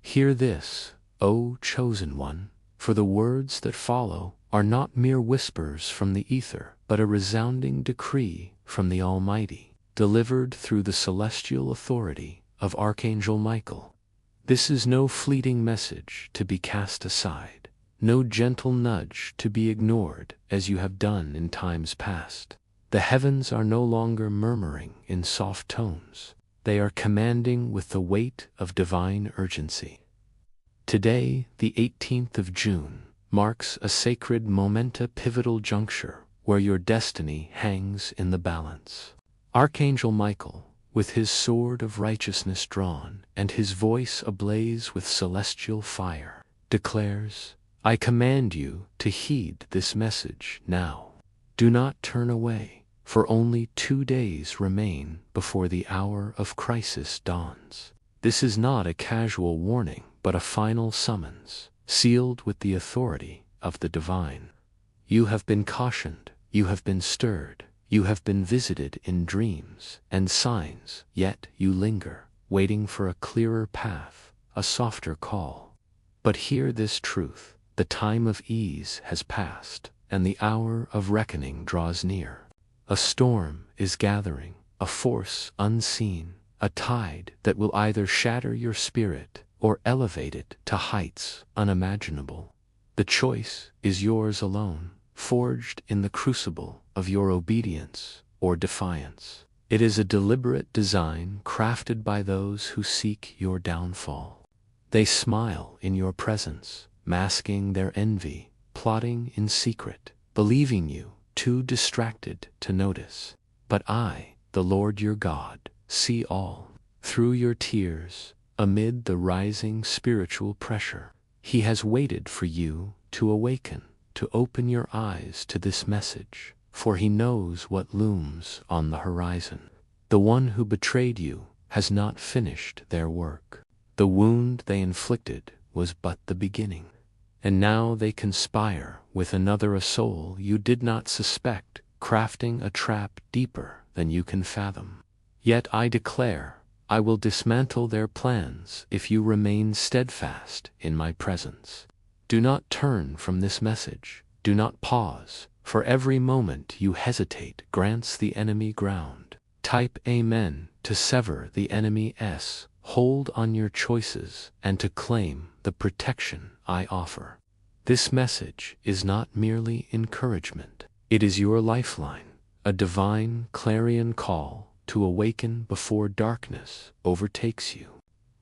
Hear this, O chosen one, for the words that follow are not mere whispers from the ether, but a resounding decree from the Almighty, delivered through the celestial authority of Archangel Michael. This is no fleeting message to be cast aside, no gentle nudge to be ignored as you have done in times past. The heavens are no longer murmuring in soft tones. They are commanding with the weight of divine urgency. Today, the 18th of June, marks a sacred pivotal juncture where your destiny hangs in the balance. Archangel Michael, with his sword of righteousness drawn and his voice ablaze with celestial fire, declares, I command you to heed this message now. Do not turn away, for only 2 days remain before the hour of crisis dawns. This is not a casual warning, but a final summons, sealed with the authority of the divine. You have been cautioned, you have been stirred, you have been visited in dreams and signs, yet you linger, waiting for a clearer path, a softer call. But hear this truth, the time of ease has passed, and the hour of reckoning draws near. A storm is gathering, a force unseen, a tide that will either shatter your spirit or elevate it to heights unimaginable. The choice is yours alone, forged in the crucible of your obedience or defiance. It is a deliberate design crafted by those who seek your downfall. They smile in your presence, masking their envy, plotting in secret, believing you too distracted to notice. But I, the Lord your God, see all. Through your tears, amid the rising spiritual pressure, He has waited for you to awaken, to open your eyes to this message, for He knows what looms on the horizon. The one who betrayed you has not finished their work. The wound they inflicted was but the beginning. And now they conspire with another a soul you did not suspect, crafting a trap deeper than you can fathom. Yet I declare, I will dismantle their plans if you remain steadfast in my presence. Do not turn from this message. Do not pause, for every moment you hesitate grants the enemy ground. Type Amen to sever the enemy's hold on your choices and to claim the protection I offer. This message is not merely encouragement. It is your lifeline, a divine clarion call to awaken before darkness overtakes you.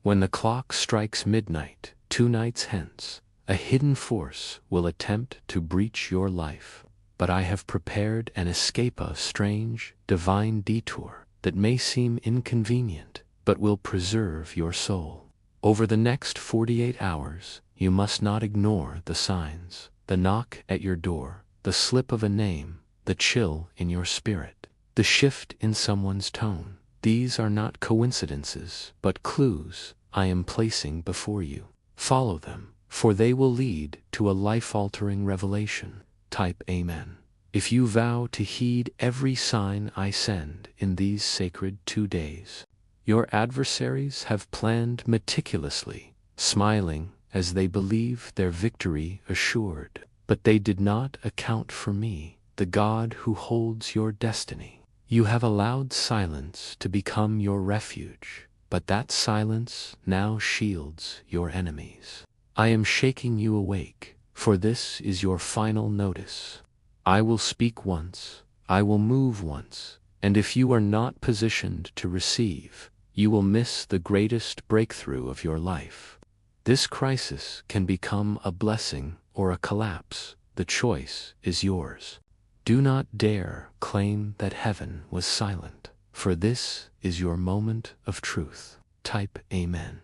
When the clock strikes midnight, 2 nights hence, a hidden force will attempt to breach your life. But I have prepared an escape, a strange, divine detour that may seem inconvenient, but will preserve your soul. Over the next 48 hours, you must not ignore the signs, the knock at your door, the slip of a name, the chill in your spirit, the shift in someone's tone. These are not coincidences, but clues I am placing before you. Follow them, for they will lead to a life-altering revelation. Type Amen if you vow to heed every sign I send in these sacred 2 days. Your adversaries have planned meticulously, smiling as they believe their victory assured. But they did not account for me, the God who holds your destiny. You have allowed silence to become your refuge, but that silence now shields your enemies. I am shaking you awake, for this is your final notice. I will speak once, I will move once, and if you are not positioned to receive, you will miss the greatest breakthrough of your life. This crisis can become a blessing or a collapse. The choice is yours. Do not dare claim that heaven was silent, for this is your moment of truth. Type Amen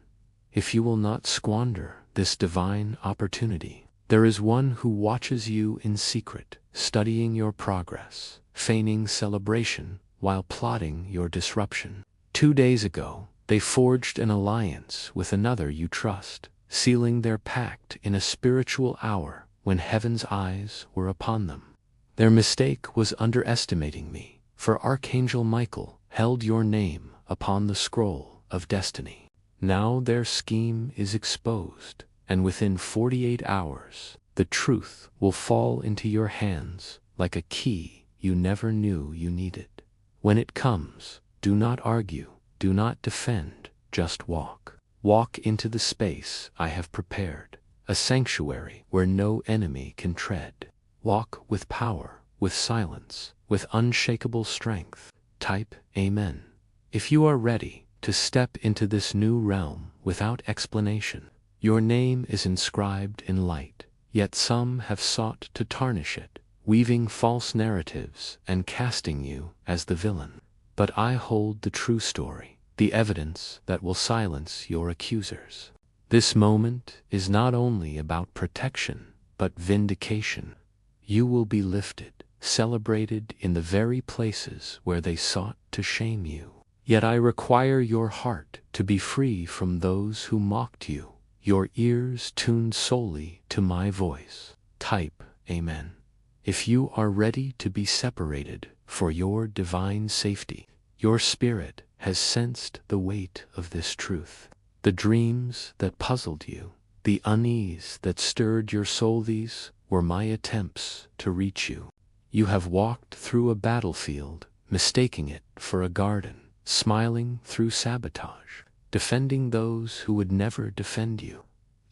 if you will not squander this divine opportunity. There is one who watches you in secret, studying your progress, feigning celebration while plotting your disruption. 2 days ago, they forged an alliance with another you trust, sealing their pact in a spiritual hour when heaven's eyes were upon them. Their mistake was underestimating me, for Archangel Michael held your name upon the scroll of destiny. Now their scheme is exposed, and within 48 hours, the truth will fall into your hands like a key you never knew you needed. When it comes, do not argue, do not defend, just walk. Walk into the space I have prepared, a sanctuary where no enemy can tread. Walk with power, with silence, with unshakable strength. Type Amen if you are ready to step into this new realm without explanation. Your name is inscribed in light, yet some have sought to tarnish it, weaving false narratives and casting you as the villain. But I hold the true story, the evidence that will silence your accusers. This moment is not only about protection, but vindication. You will be lifted, celebrated in the very places where they sought to shame you. Yet I require your heart to be free from those who mocked you, your ears tuned solely to my voice. Type Amen if you are ready to be separated for your divine safety. Your spirit has sensed the weight of this truth. The dreams that puzzled you, the unease that stirred your soul, these were my attempts to reach you. You have walked through a battlefield, mistaking it for a garden, smiling through sabotage, defending those who would never defend you.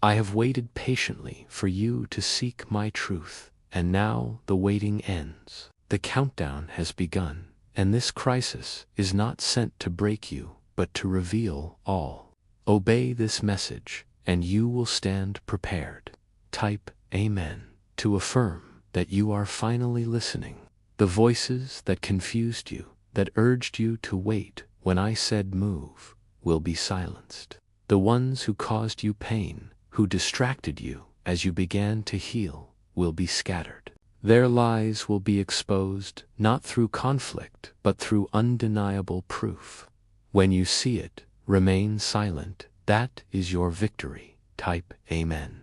I have waited patiently for you to seek my truth, and now the waiting ends. The countdown has begun, and this crisis is not sent to break you, but to reveal all. Obey this message, and you will stand prepared. Type Amen to affirm that you are finally listening. The voices that confused you, that urged you to wait when I said move, will be silenced. The ones who caused you pain, who distracted you as you began to heal, will be scattered. Their lies will be exposed not through conflict, but through undeniable proof. When you see it, remain silent. That is your victory. Type Amen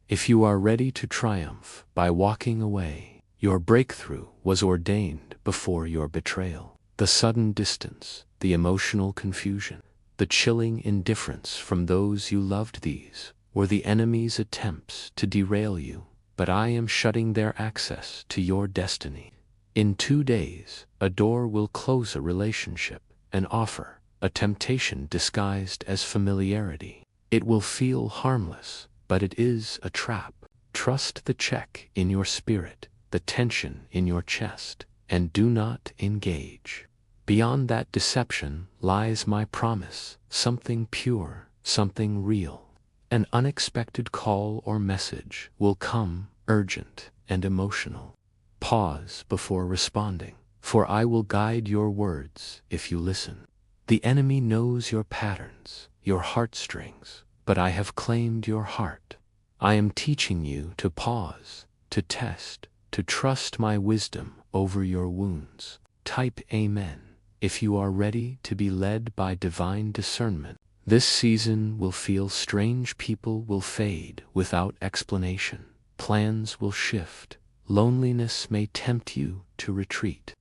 if you are ready to triumph by walking away. Your breakthrough was ordained before your betrayal. The sudden distance, the emotional confusion, the chilling indifference from those you loved, these were the enemy's attempts to derail you, but I am shutting their access to your destiny. In 2 days, a door will close, a relationship, an offer, a temptation disguised as familiarity. It will feel harmless, but it is a trap. Trust the check in your spirit, the tension in your chest, and do not engage. Beyond that deception lies my promise, something pure, something real. An unexpected call or message will come, urgent and emotional. Pause before responding, for I will guide your words if you listen. The enemy knows your patterns, your heartstrings, but I have claimed your heart. I am teaching you to pause, to test, to trust my wisdom over your wounds. Type Amen if you are ready to be led by divine discernment. This season will feel strange. People will fade without explanation. Plans will shift. Loneliness may tempt you to retreat.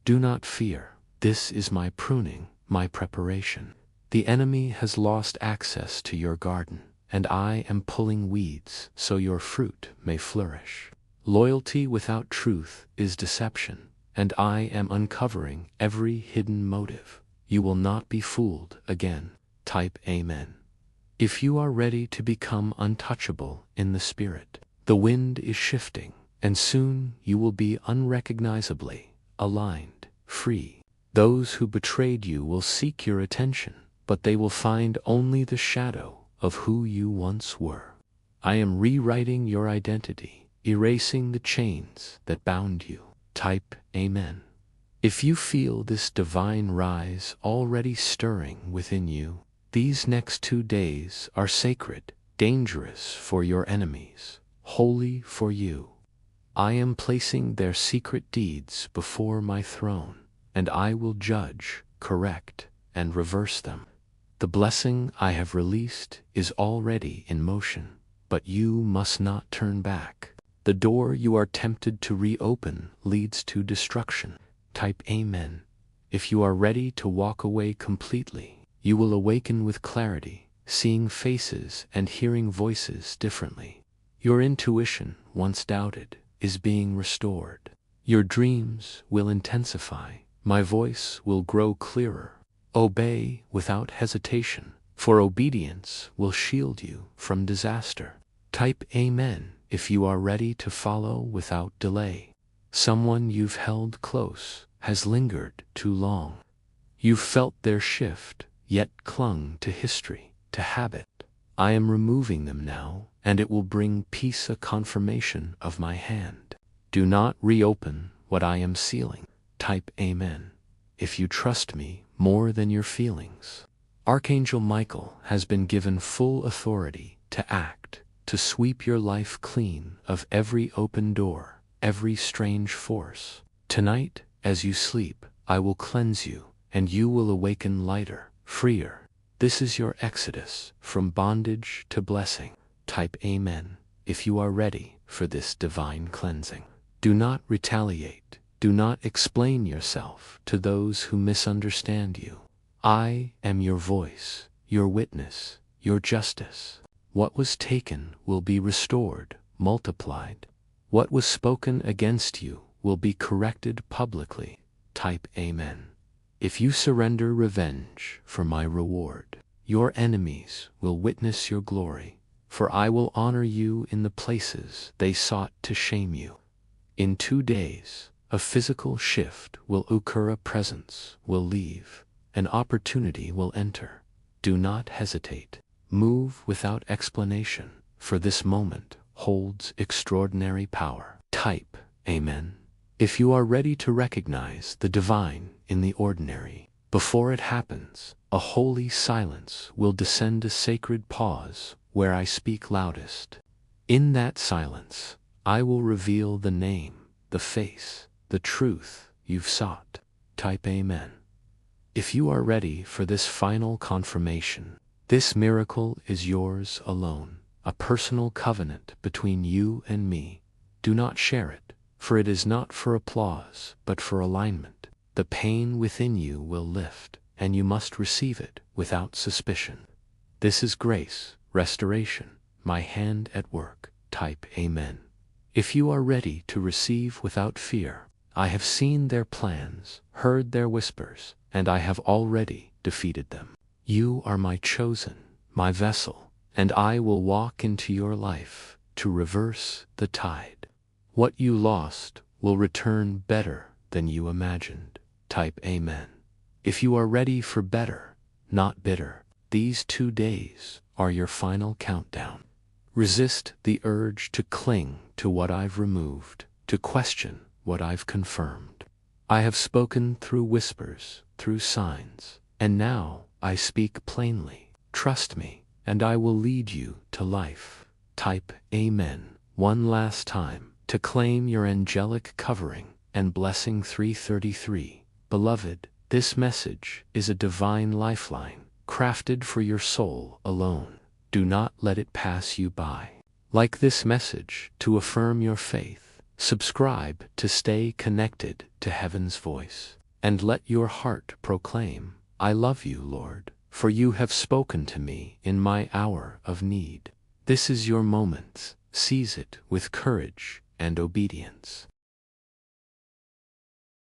Do not fear. This is my pruning, my preparation. The enemy has lost access to your garden, and I am pulling weeds so your fruit may flourish. Loyalty without truth is deception, and I am uncovering every hidden motive. You will not be fooled again. Type Amen if you are ready to become untouchable in the spirit. The wind is shifting, and soon you will be unrecognizably aligned, free. Those who betrayed you will seek your attention, but they will find only the shadow of who you once were. I am rewriting your identity, erasing the chains that bound you. Type Amen if you feel this divine rise already stirring within you. These next 2 days are sacred, dangerous for your enemies, holy for you. I am placing their secret deeds before my throne, and I will judge, correct, and reverse them. The blessing I have released is already in motion, but you must not turn back. The door you are tempted to reopen leads to destruction. Type Amen if you are ready to walk away completely. You will awaken with clarity, seeing faces and hearing voices differently. Your intuition, once doubted, is being restored. Your dreams will intensify. My voice will grow clearer. Obey without hesitation, for obedience will shield you from disaster. Type Amen if you are ready to follow without delay. Someone you've held close has lingered too long. You've felt their shift, yet clung to history, to habit. I am removing them now, and it will bring peace, a confirmation of my hand. Do not reopen what I am sealing. Type Amen if you trust me more than your feelings. Archangel Michael has been given full authority to act, to sweep your life clean of every open door, every strange force. Tonight, as you sleep, I will cleanse you, and you will awaken lighter, freer. This is your exodus from bondage to blessing. Type Amen if you are ready for this divine cleansing. Do not retaliate. Do not explain yourself to those who misunderstand you. I am your voice, your witness, your justice. What was taken will be restored, multiplied. What was spoken against you will be corrected publicly. Type Amen if you surrender revenge for my reward. Your enemies will witness your glory, for I will honor you in the places they sought to shame you. In 2 days, a physical shift will occur, a presence will leave, an opportunity will enter. Do not hesitate. Move without explanation, for this moment holds extraordinary power. Type Amen if you are ready to recognize the divine in the ordinary. Before it happens, a holy silence will descend, a sacred pause where I speak loudest. In that silence, I will reveal the name, the face, the truth you've sought. Type Amen if you are ready for this final confirmation. This miracle is yours alone, a personal covenant between you and me. Do not share it, for it is not for applause, but for alignment. The pain within you will lift, and you must receive it without suspicion. This is grace, restoration, my hand at work. Type Amen if you are ready to receive without fear. I have seen their plans, heard their whispers, and I have already defeated them. You are my chosen, my vessel, and I will walk into your life to reverse the tide. What you lost will return better than you imagined. Type Amen if you are ready for better, not bitter. These 2 days are your final countdown. Resist the urge to cling to what I've removed, to question what I've confirmed. I have spoken through whispers, through signs, and now I speak plainly. Trust me, and I will lead you to life. Type Amen one last time to claim your angelic covering and blessing. 333. Beloved, this message is a divine lifeline, crafted for your soul alone. Do not let it pass you by. Like this message to affirm your faith. Subscribe to stay connected to heaven's voice, and let your heart proclaim, I love you, Lord, for you have spoken to me in my hour of need. This is your moment. Seize it with courage and obedience.